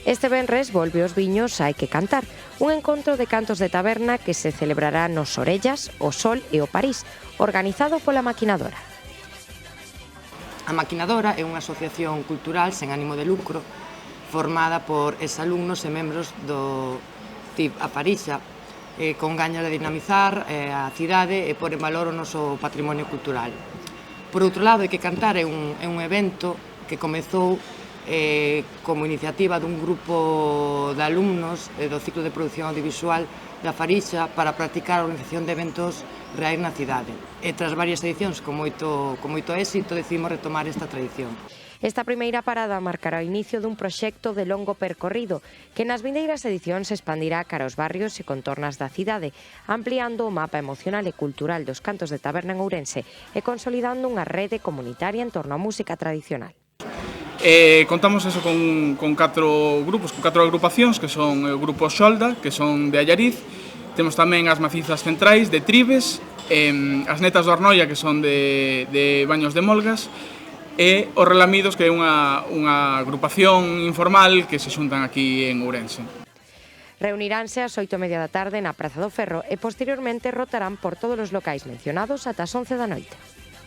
Este venres volve os viños Hai que cantar, un encontro de cantos de taberna que se celebrará nos Orellas, o Sol e o París, organizado pola Maquinadora. A Maquinadora é unha asociación cultural sen ánimo de lucro formada por exalumnos e membros do TIP A Farixa, con gañas de dinamizar a cidade e pôr en valor o noso patrimonio cultural. Por outro lado, Hai que cantar é un evento que comezou como iniciativa dun grupo de alumnos do ciclo de produción audiovisual da Farixa para practicar a organización de eventos reais na cidade. E tras varias edicións con moito éxito decidimos retomar esta tradición. Esta primeira parada marcará o inicio dun proxecto de longo percorrido que nas vindeiras edicións se expandirá cara aos barrios e contornas da cidade, ampliando o mapa emocional e cultural dos cantos de taberna en Ourense e consolidando unha rede comunitaria en torno á música tradicional. Contamos eso con 4 grupos, con 4 agrupacións, que son o grupo Xolda, que son de Allariz, temos tamén as Macizas Centrais de Tribes, as Netas do Arnoia, que son de Baños de Molgas, e os Relamidos, que é unha agrupación informal que se xuntan aquí en Ourense. Reuniránse ás 8:30 da tarde na Praza do Ferro e posteriormente rotarán por todos os locais mencionados ata as 11 da noite.